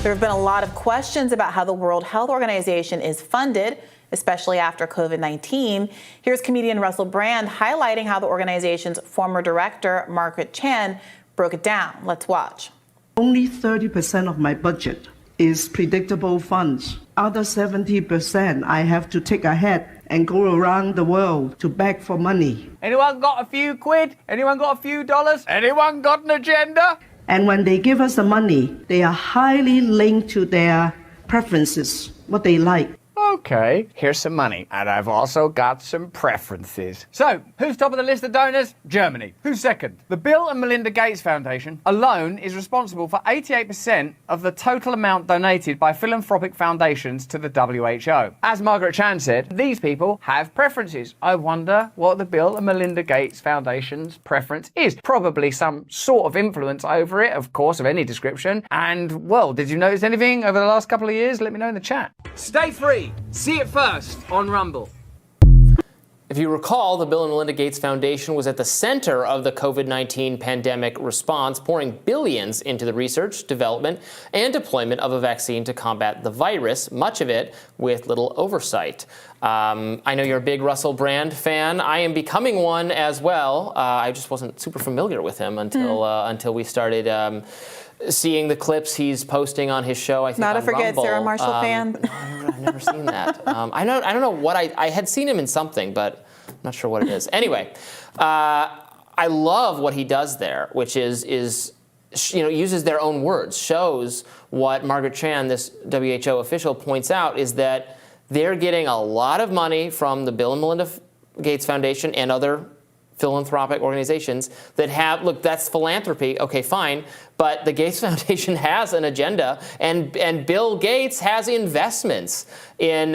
There have been a lot of questions about how the World Health Organization is funded, especially after COVID-19. Here's comedian Russel highlighting how the organization's former director, Margaret Chan, broke it down. Let's watch. Only 30% of my budget is predictable funds. Other 70% I have to take ahead and go around the world to beg for money. Anyone got a few quid? Anyone got a few dollars? Anyone got an agenda? And when they give us the money, they are highly linked to their preferences, what they like. Okay, here's some money. And I've also got some preferences. So, who's top of the list of donors? Germany. Who's second? The Bill and Melinda Gates Foundation alone is responsible for 88% of the total amount donated by philanthropic foundations to the WHO. As Margaret Chan said, these people have preferences. I wonder what the Bill and Melinda Gates Foundation's preference is. Probably some sort of influence over it, of course, of any description. And, well, did you notice anything over the last couple of years? Let me know in the chat. Stay free. See it first on Rumble. If you recall, the Bill and Melinda Gates Foundation was at the center of the COVID-19 pandemic response, pouring billions into the research, development, and deployment of a vaccine to combat the virus, much of it with little oversight. I know you're a big Russel Brand fan. I am becoming one as well. I just wasn't super familiar with him until we started seeing the clips he's posting on his show, I think, Not on to forget Rumble. Sarah Marshall fan. No, I've never seen that. I don't know what I had seen him in something, but I'm not sure what it is. Anyway, I love what he does there, which is uses their own words, shows what Margaret Chan, this WHO official, points out is that they're getting a lot of money from the Bill and Melinda Gates Foundation and other philanthropic organizations that have, look, that's philanthropy, okay, fine, but the Gates Foundation has an agenda, and Bill Gates has investments in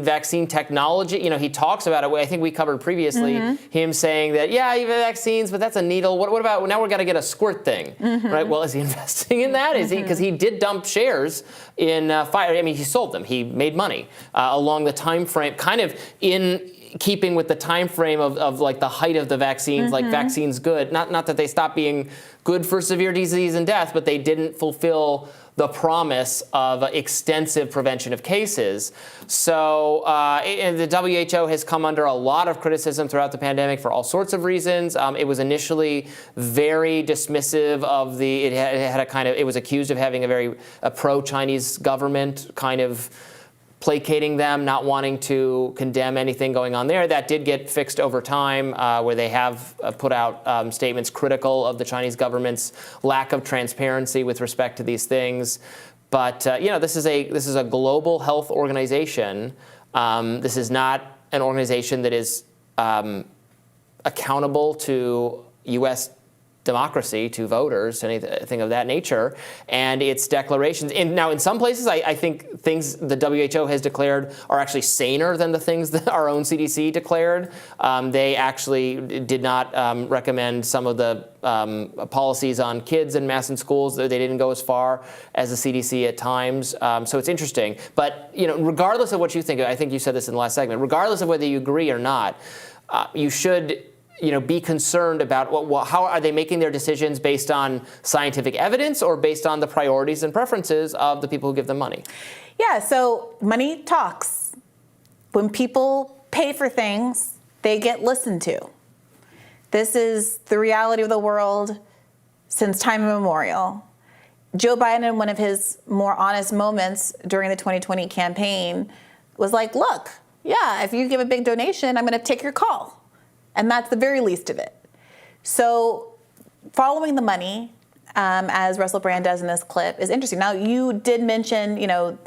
vaccine technology. You know, he talks about it. I think we covered previously him saying that, yeah, you have vaccines, but that's a needle. What about now? We're going to get a squirt thing, right? Well, is he investing in that? Is he, because he did dump shares in Pfizer? I mean, he sold them. He made money along the time frame, kind of in keeping with the time frame of like the height of the vaccines, like vaccines good. Not that they stopped being good for severe disease and death, but they didn't fulfill the promise of extensive prevention of cases. So the WHO has come under a lot of criticism throughout the pandemic for all sorts of reasons. It was initially very dismissive of it was accused of having a pro-Chinese government, kind of placating them, not wanting to condemn anything going on there. That did get fixed over time, where they have put out statements critical of the Chinese government's lack of transparency with respect to these things. But this is a global health organization. This is not an organization that is accountable to U.S. democracy, to voters, anything of that nature, and its declarations. And now, in some places, I think things the WHO has declared are actually saner than the things that our own CDC declared. They actually did not recommend some of the policies on kids and masks in schools. They didn't go as far as the CDC at times. So it's interesting. But regardless of what you think, I think you said this in the last segment. Regardless of whether you agree or not, you should be concerned about how are they making their decisions based on scientific evidence or based on the priorities and preferences of the people who give them money? Yeah, so money talks. When people pay for things, they get listened to. This is the reality of the world since time immemorial. Joe Biden, in one of his more honest moments during the 2020 campaign, was like, look, yeah, if you give a big donation, I'm going to take your call. And that's the very least of it. So following the money, as Russel Brand does in this clip, is interesting. Now, you did mention, the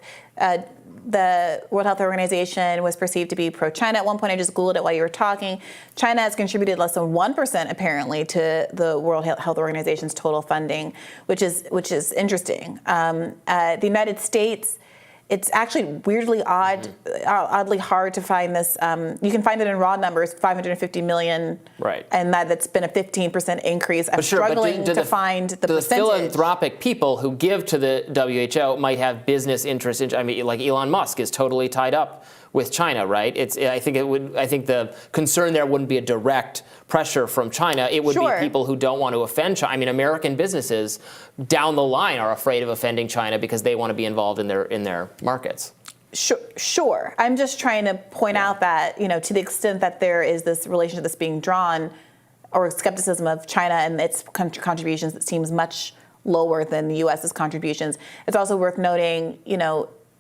World Health Organization was perceived to be pro-China at one point. I just Googled it while you were talking. China has contributed less than 1%, apparently, to the World Health Organization's total funding, which is interesting. The United States, it's actually weirdly oddly hard to find this. You can find it in raw numbers, 550 million. Right. And that's been a 15% increase. I'm struggling to find the percentage. The philanthropic people who give to the WHO might have business interests. I mean, like Elon Musk is totally tied up with China, right? I think the concern there wouldn't be a direct pressure from China. It would be people who don't want to offend China. I mean, American businesses down the line are afraid of offending China because they want to be involved in their markets. Sure. I'm just trying to point out that, to the extent that there is this relationship that's being drawn, or skepticism of China and its contributions that seems much lower than the U.S.'s contributions. It's also worth noting,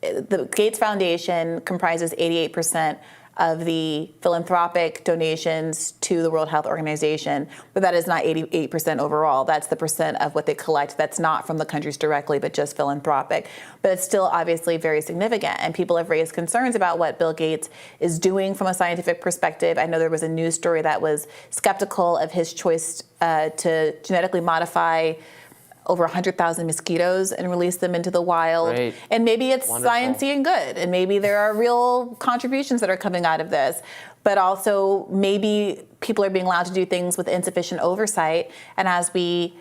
the Gates Foundation comprises 88% of the philanthropic donations to the World Health Organization, but that is not 88% overall. That's the percent of what they collect that's not from the countries directly, but just philanthropic. But it's still obviously very significant, and people have raised concerns about what Bill Gates is doing from a scientific perspective. I know there was a news story that was skeptical of his choice to genetically modify over 100,000 mosquitoes and release them into the wild. Great. And maybe it's Wonderful. sciencey and good, and maybe there are real contributions that are coming out of this. But also maybe people are being allowed to do things with insufficient oversight. And as we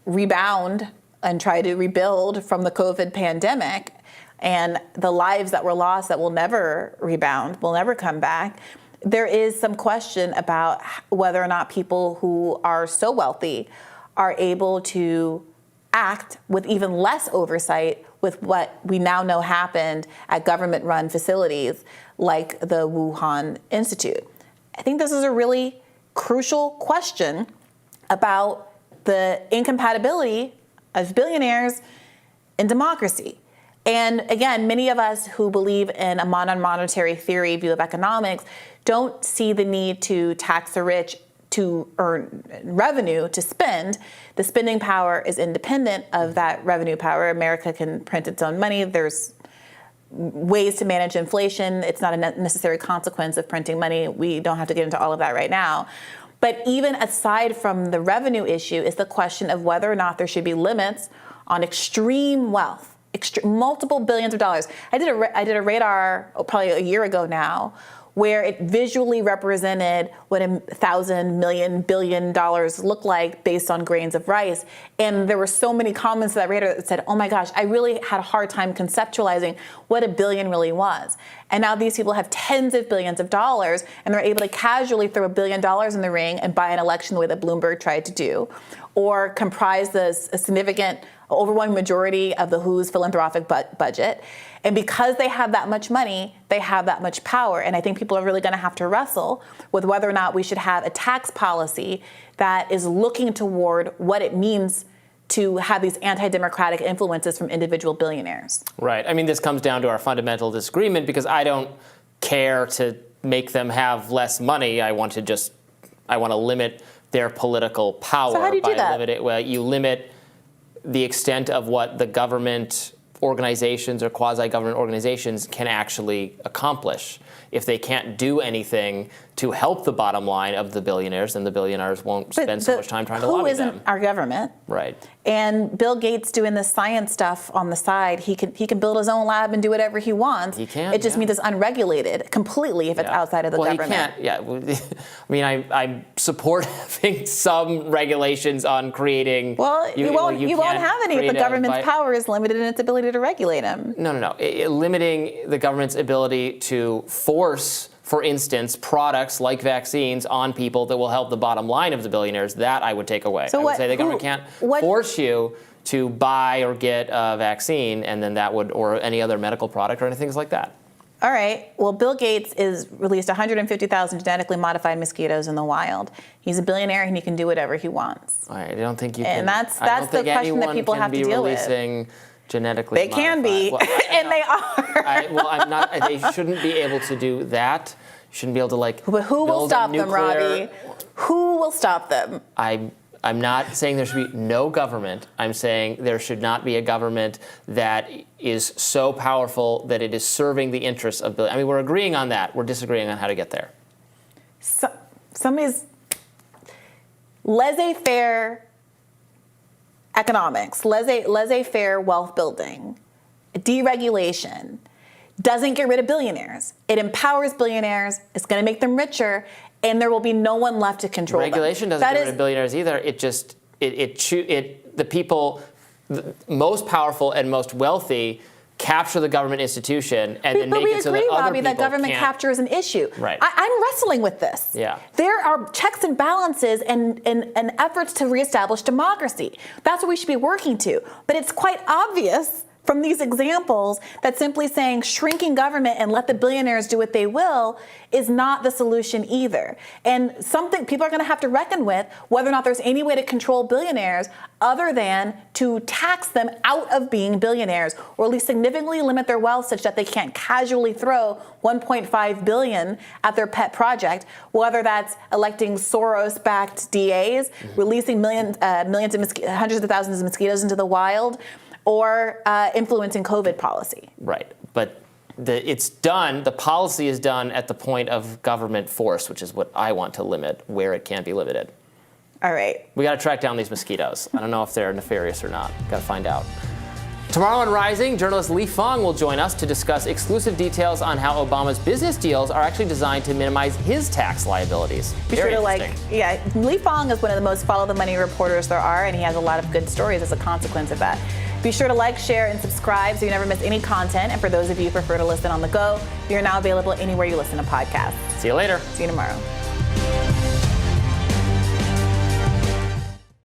rebound and try to rebuild from the COVID pandemic and the lives that were lost that will never rebound, will never come back, there is some question about whether or not people who are so wealthy are able to act with even less oversight with what we now know happened at government-run facilities like the Wuhan Institute. I think this is a really crucial question about the incompatibility of billionaires and democracy. And again, many of us who believe in a modern monetary theory view of economics don't see the need to tax the rich to earn revenue to spend. The spending power is independent of that revenue power. America can print its own money. There's ways to manage inflation. It's not a necessary consequence of printing money. We don't have to get into all of that right now. But even aside from the revenue issue is the question of whether or not there should be limits on extreme wealth, multiple billions of dollars. I did a radar probably a year ago now, where it visually represented what $1,000 million billion look like based on grains of rice. And there were so many comments to that radar that said, oh my gosh, I really had a hard time conceptualizing what a billion really was. And now these people have tens of billions of dollars, and they're able to casually throw $1 billion in the ring and buy an election the way that Bloomberg tried to do, or comprise a significant, overwhelming majority of the WHO's philanthropic budget. And because they have that much money, they have that much power. And I think people are really going to have to wrestle with whether or not we should have a tax policy that is looking toward what it means to have these anti-democratic influences from individual billionaires. Right. I mean, this comes down to our fundamental disagreement, because I don't care to make them have less money. I want to limit their political power. So how do you do that? Well, you limit the extent of what the government organizations or quasi-government organizations can actually accomplish. If they can't do anything to help the bottom line of the billionaires, then the billionaires won't spend so much time trying to lobby them. Who isn't our government? Right. And Bill Gates doing this science stuff on the side, he can build his own lab and do whatever he wants. He can. It just means it's unregulated completely if it's outside of the government. He can't. Yeah. I mean, I support having some regulations on creating. Well, you won't have any if the government's power is limited in its ability to regulate them. No. Limiting the government's ability to force, for instance, products like vaccines on people that will help the bottom line of the billionaires, that I would take away. I would say the government can't force you to buy or get a vaccine, and then that would, or any other medical product or anything like that. All right. Well, Bill Gates is released 150,000 genetically modified mosquitoes in the wild. He's a billionaire and he can do whatever he wants. I don't think you can. And that's the question that people have to deal with. Genetically they can be, and they are. I'm not. They shouldn't be able to do that. You shouldn't be able to But who will stop them, Robby? Who will stop them? I'm not saying there should be no government. I'm saying there should not be a government that is so powerful that it is serving the interests of billions. I mean, we're agreeing on that. We're disagreeing on how to get there. Somebody's laissez-faire economics, laissez-faire wealth building, deregulation, doesn't get rid of billionaires. It empowers billionaires. It's going to make them richer, and there will be no one left to control them. Regulation doesn't get rid of billionaires either. The people most powerful and most wealthy capture the government institution and then But make we it so agree, that other Robby, people that government can't. capture is an issue. Right. I'm wrestling with this. Yeah. There are checks and balances and efforts to reestablish democracy. That's what we should be working to. But it's quite obvious from these examples that simply saying shrinking government and let the billionaires do what they will is not the solution either. And something people are going to have to reckon with whether or not there's any way to control billionaires other than to tax them out of being billionaires, or at least significantly limit their wealth such that they can't casually throw $1.5 billion at their pet project, whether that's electing Soros-backed DAs, releasing hundreds of thousands of mosquitoes into the wild, or influencing COVID policy. Right, but it's done, the policy is done at the point of government force, which is what I want to limit, where it can be limited. All right. We got to track down these mosquitoes. I don't know if they're nefarious or not. Got to find out. Tomorrow on Rising, journalist Li Feng will join us to discuss exclusive details on how Obama's business deals are actually designed to minimize his tax liabilities. Be sure Very to interesting. Li Feng is one of the most follow the money reporters there are, and he has a lot of good stories as a consequence of that. Be sure to like, share, and subscribe so you never miss any content. And for those of you who prefer to listen on the go, we are now available anywhere you listen to podcasts. See you later. See you tomorrow.